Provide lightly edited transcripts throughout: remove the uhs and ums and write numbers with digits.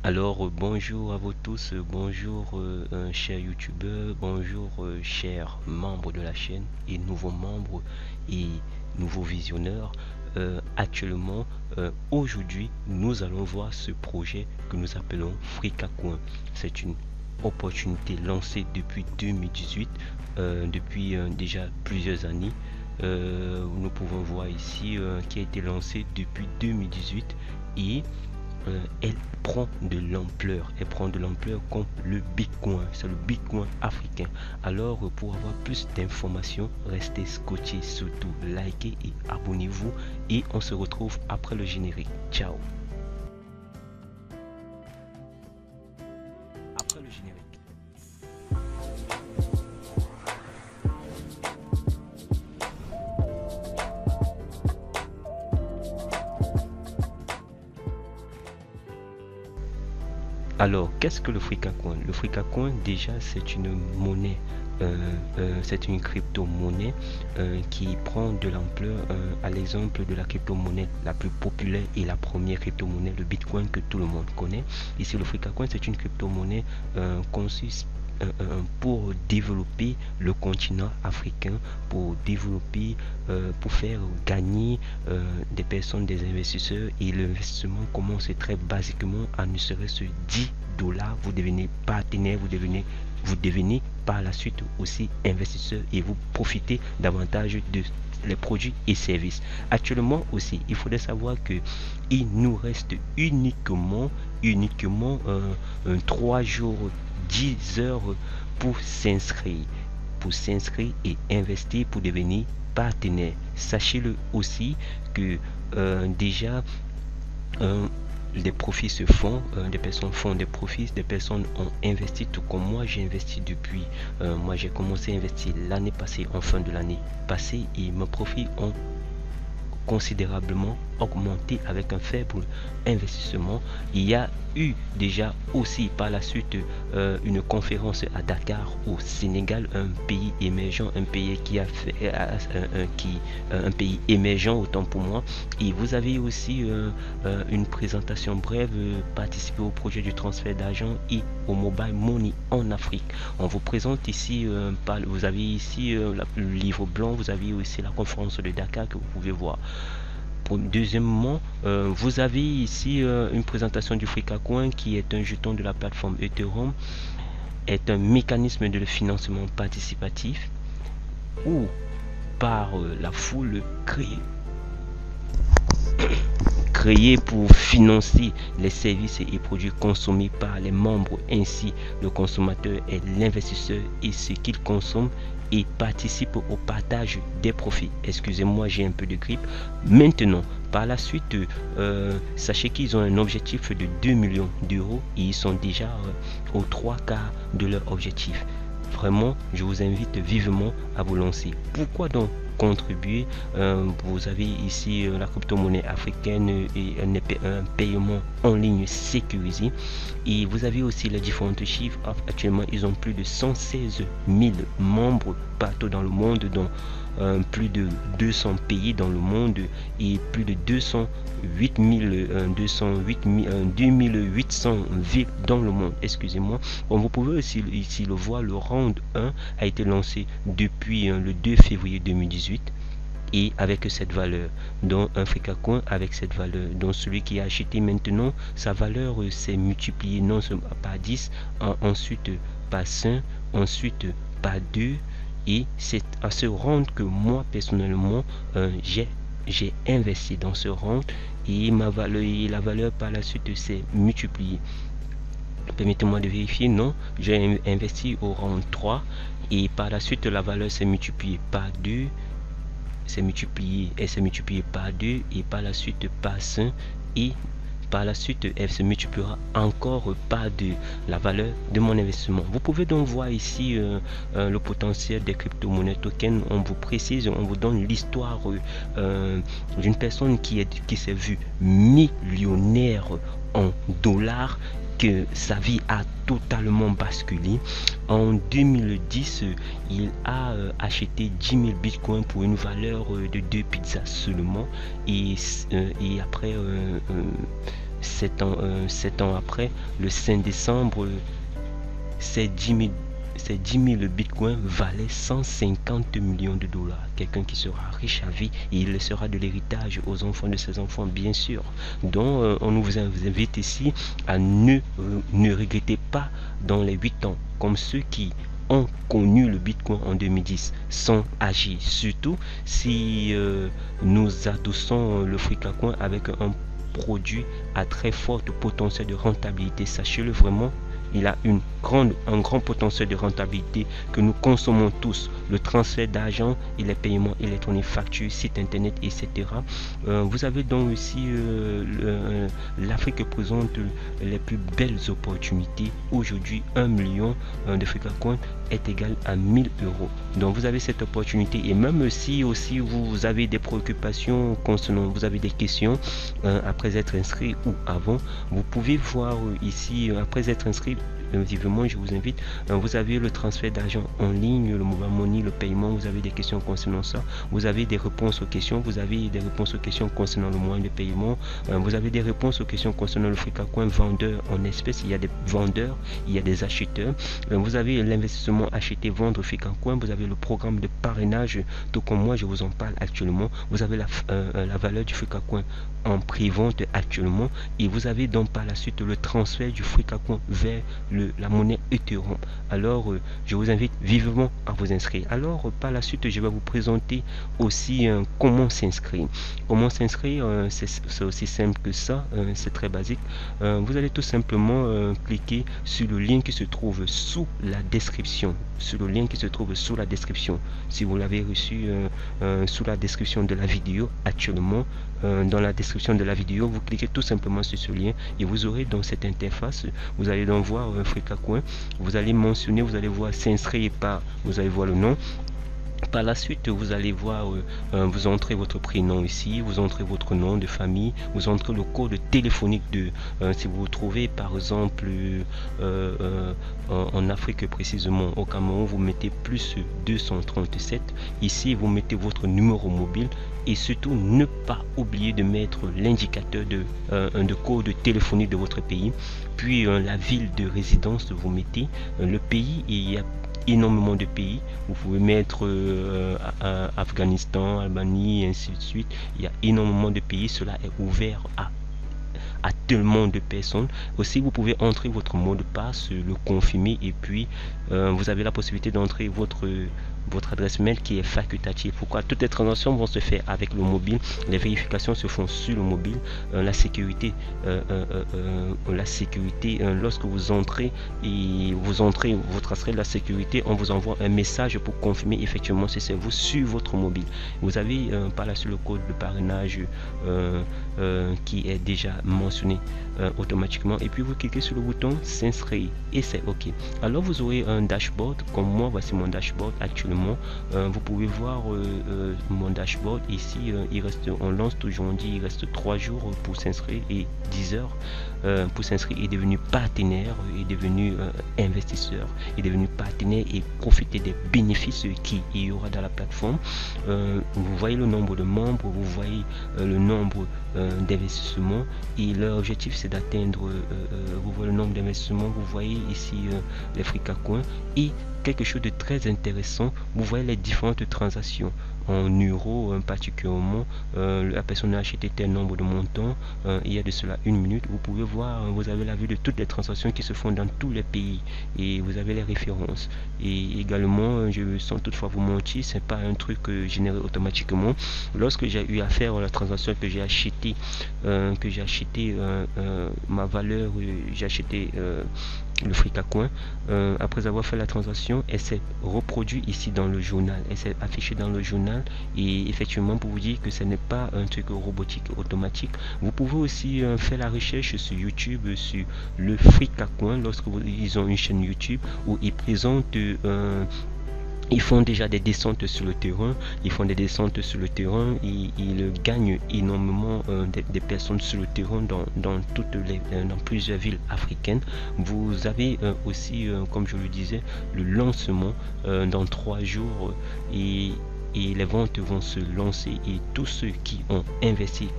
Bonjour à vous tous, bonjour chers youtubeurs, bonjour chers membres de la chaîne et nouveaux membres et nouveaux visionneurs. Aujourd'hui, nous allons voir ce projet que nous appelons Frikacoin. C'est une opportunité lancée depuis 2018, depuis déjà plusieurs années. Nous pouvons voir ici qui a été lancé depuis 2018 et elle prend de l'ampleur. Elle prend de l'ampleur comme le Bitcoin. C'est le Bitcoin africain. Alors, pour avoir plus d'informations, restez scotchés, surtout likez et abonnez-vous. Et on se retrouve après le générique. Ciao. Après le générique. Alors, qu'est-ce que le Frikacoin? Le Frikacoin, déjà, c'est une monnaie, c'est une crypto-monnaie qui prend de l'ampleur à l'exemple de la crypto-monnaie la plus populaire et la première crypto-monnaie, le Bitcoin que tout le monde connaît. Ici, le Frikacoin, c'est une crypto-monnaie conçue pour développer le continent africain, pour développer, pour faire gagner des personnes, des investisseurs. Et l'investissement commence très basiquement à ne serait-ce 10 dollars. Vous devenez partenaire, vous devenez par la suite aussi investisseur et vous profitez davantage de les produits et services. Actuellement aussi, il faudrait savoir que il nous reste uniquement 3 jours 10 heures pour s'inscrire et investir pour devenir partenaire. Sachez-le aussi que déjà des profits se font, des personnes font des profits, des personnes ont investi tout comme moi. J'ai investi depuis, moi j'ai commencé à investir l'année passée, en fin de l'année passée, et mes profits ont considérablement augmenté avec un faible investissement. Il y a eu déjà aussi par la suite une conférence à Dakar au Sénégal, un pays émergent, un pays qui a fait un pays émergent autant pour moi. Et vous avez aussi une présentation brève, participer au projet du transfert d'argent et au mobile money en Afrique. On vous présente ici, vous avez ici le livre blanc, vous avez aussi la conférence de Dakar que vous pouvez voir. Deuxièmement, vous avez ici une présentation du Frikacoin qui est un jeton de la plateforme Ethereum, est un mécanisme de financement participatif ou par la foule créé pour financer les services et produits consommés par les membres. Ainsi, le consommateur est l'investisseur et ce qu'il consomme et participe au partage des profits. Excusez-moi, j'ai un peu de grippe. Maintenant, par la suite, sachez qu'ils ont un objectif de 2 millions d'euros et ils sont déjà aux 3 quarts de leur objectif. Vraiment, je vous invite vivement à vous lancer. Pourquoi donc contribuer? Vous avez ici la crypto-monnaie africaine et un paiement en ligne sécurisé. Et vous avez aussi les différentes chiffres. Actuellement, ils ont plus de 116 000 membres partout dans le monde, dont plus de 200 pays dans le monde et plus de 2800 villes dans le monde. Excusez-moi. Bon, vous pouvez aussi ici le voir, le round 1 a été lancé depuis le 2 février 2018 et avec cette valeur, dont un Frikacoin avec cette valeur, dont celui qui a acheté maintenant, sa valeur s'est multipliée non seulement par 10, ensuite par 5, ensuite par 2, et c'est à ce round que moi personnellement j'ai investi dans ce round et la valeur par la suite s'est multipliée. Permettez-moi de vérifier. Non, j'ai investi au round 3 et par la suite la valeur s'est multipliée par 2, s'est multipliée par 2 et par la suite par 5 et par la suite elle se multipliera encore par la valeur de mon investissement. Vous pouvez donc voir ici le potentiel des crypto-monnaies tokens. On vous précise, on vous donne l'histoire d'une personne qui s'est vue millionnaire en dollars, que sa vie a totalement basculé. En 2010, il a acheté 10 000 bitcoins pour une valeur de 2 pizzas seulement. Et après 7 ans après, le 5 décembre, ces 10 000 bitcoins valaient 150 millions de dollars. Quelqu'un qui sera riche à vie, et il laissera de l'héritage aux enfants de ses enfants, bien sûr. Donc, on vous invite ici à ne regretter pas dans les 8 ans, comme ceux qui ont connu le bitcoin en 2010 sans agir. Surtout si nous adossons le Frikacoin avec un produit à très fort potentiel de rentabilité. Sachez-le vraiment, il a un grand potentiel de rentabilité que nous consommons tous. Le transfert d'argent et les paiements électroniques, factures, site internet, etc. Vous avez donc aussi l'Afrique présente les plus belles opportunités. Aujourd'hui, 1 million de Frikacoin est égal à 1000 euros. Donc vous avez cette opportunité, et même si aussi vous avez des préoccupations concernant, vous avez des questions après être inscrit ou avant, vous pouvez voir ici après être inscrit. Vivement, je vous invite. Vous avez le transfert d'argent en ligne, le mobile money, le paiement. Vous avez des questions concernant ça. Vous avez des réponses aux questions. Vous avez des réponses aux questions concernant le moyen de paiement. Vous avez des réponses aux questions concernant le Frikacoin vendeur en espèces. Il y a des vendeurs, il y a des acheteurs. Vous avez l'investissement acheter, vendre Frikacoin. Vous avez le programme de parrainage, tout comme moi je vous en parle actuellement. Vous avez la valeur du Frikacoin en pré-vente actuellement, et vous avez donc par la suite le transfert du Frikacoin vers la monnaie Ethereum. Alors je vous invite vivement à vous inscrire. Alors par la suite je vais vous présenter aussi comment s'inscrire. C'est aussi simple que ça, c'est très basique. Vous allez tout simplement cliquer sur le lien qui se trouve sous la description, si vous l'avez reçu sous la description de la vidéo actuellement. Dans la description de la vidéo, vous cliquez tout simplement sur ce lien et vous aurez dans cette interface, vous allez donc voir Frikacoin, vous allez mentionner, vous allez voir s'inscrire par, vous allez voir le nom. Par la suite, vous allez voir, vous entrez votre prénom ici, vous entrez votre nom de famille, vous entrez le code téléphonique de, si vous vous trouvez par exemple en Afrique précisément, au Cameroun, vous mettez plus 237. Ici, vous mettez votre numéro mobile, et surtout ne pas oublier de mettre l'indicateur de code téléphonique de votre pays, puis la ville de résidence, vous mettez le pays, et il y a énormément de pays. Vous pouvez mettre Afghanistan, Albanie, et ainsi de suite. Il y a énormément de pays. Cela est ouvert à tellement de personnes. Aussi, vous pouvez entrer votre mot de passe, le confirmer, et puis vous avez la possibilité d'entrer votre adresse mail qui est facultative. Pourquoi? Toutes les transactions vont se faire avec le mobile, les vérifications se font sur le mobile. La sécurité, lorsque vous entrez votre adresse de la sécurité, on vous envoie un message pour confirmer effectivement si c'est vous sur votre mobile. Vous avez par là sur le code de parrainage qui est déjà mentionné automatiquement, et puis vous cliquez sur le bouton s'inscrire et c'est ok. Alors vous aurez un dashboard comme moi. Voici mon dashboard actuellement. Vous pouvez voir mon dashboard ici. On lance toujours, on dit il reste 3 jours pour s'inscrire et 10 heures pour s'inscrire et devenir partenaire, et devenu investisseur, et devenu partenaire et profiter des bénéfices qu'il y aura dans la plateforme. Vous voyez le nombre de membres, vous voyez le nombre d'investissements, et leur objectif c'est d'atteindre, vous voyez le nombre d'investissements, vous voyez ici les Frikacoin, et quelque chose de très intéressant, vous voyez les différentes transactions en euros particulièrement. La personne a acheté tel nombre de montants il y a de cela 1 minute. Vous pouvez voir, vous avez la vue de toutes les transactions qui se font dans tous les pays, et vous avez les références. Et également, je sans toutefois vous mentir, c'est pas un truc généré automatiquement. Lorsque j'ai eu à faire la transaction, que j'ai acheté ma valeur, j'ai acheté le Frikacoin, après avoir fait la transaction, elle s'est reproduite ici dans le journal, elle s'est affichée dans le journal. Et effectivement, pour vous dire que ce n'est pas un truc robotique automatique, vous pouvez aussi faire la recherche sur YouTube sur le Frikacoin. Lorsque ils ont une chaîne YouTube où ils présentent ils font déjà des descentes sur le terrain, ils gagnent énormément des personnes sur le terrain dans plusieurs villes africaines. Vous avez aussi, comme je le disais, le lancement dans 3 jours, et et les ventes vont se lancer et tous ceux qui ont investi,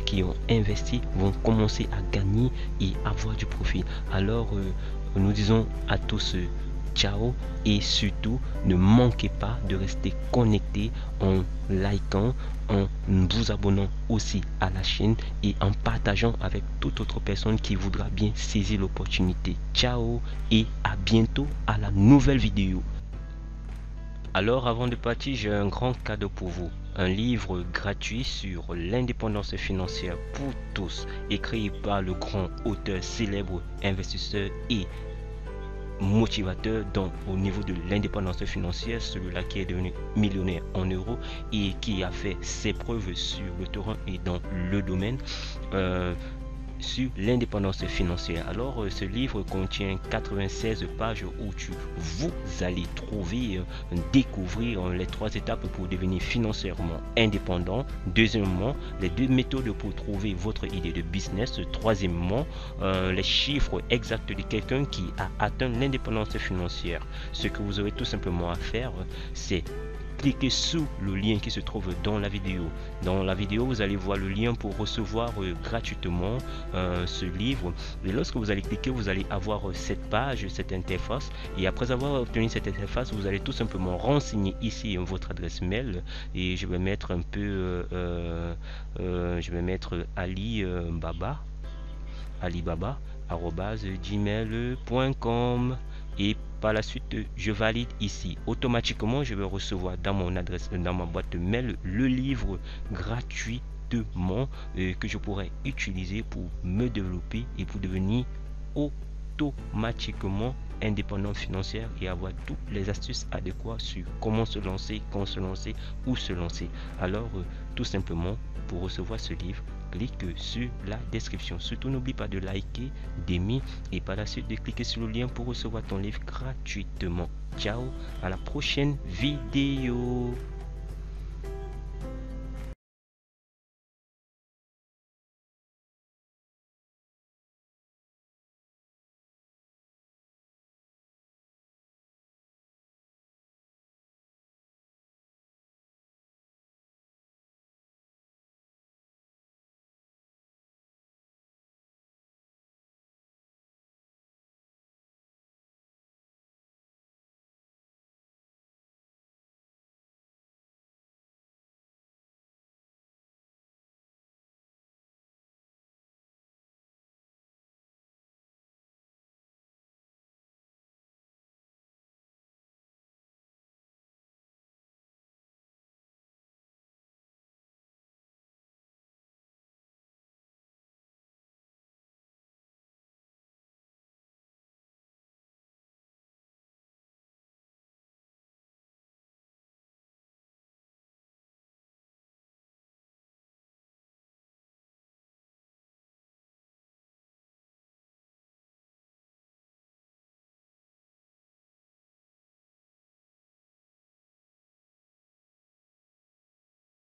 qui ont investi vont commencer à gagner et avoir du profit. Alors nous disons à tous ciao, et surtout ne manquez pas de rester connecté en likant, en vous abonnant aussi à la chaîne et en partageant avec toute autre personne qui voudra bien saisir l'opportunité. Ciao et à bientôt à la nouvelle vidéo. Alors avant de partir, j'ai un grand cadeau pour vous. Un livre gratuit sur l'indépendance financière pour tous, écrit par le grand auteur, célèbre investisseur et motivateur au niveau de l'indépendance financière, celui-là qui est devenu millionnaire en euros et qui a fait ses preuves sur le terrain et dans le domaine sur l'indépendance financière. Alors ce livre contient 96 pages où vous allez trouver, découvrir les 3 étapes pour devenir financièrement indépendant. Deuxièmement, les 2 méthodes pour trouver votre idée de business. Troisièmement, les chiffres exacts de quelqu'un qui a atteint l'indépendance financière. Ce que vous aurez tout simplement à faire, c'est cliquez sur le lien qui se trouve dans la vidéo. Dans la vidéo, vous allez voir le lien pour recevoir gratuitement ce livre. Et lorsque vous allez cliquer, vous allez avoir cette page, cette interface. Et après avoir obtenu cette interface, vous allez tout simplement renseigner ici votre adresse mail. Et je vais mettre un peu, je vais mettre alibaba@gmail.com et par la suite je valide ici. Automatiquement je vais recevoir dans mon adresse, dans ma boîte mail, le livre gratuitement que je pourrai utiliser pour me développer et pour devenir automatiquement indépendant financier et avoir toutes les astuces adéquates sur comment se lancer, quand se lancer, où se lancer. Alors tout simplement, pour recevoir ce livre, clique sur la description. Surtout n'oublie pas de liker, d'aimer et par la suite de cliquer sur le lien pour recevoir ton livre gratuitement. Ciao, à la prochaine vidéo.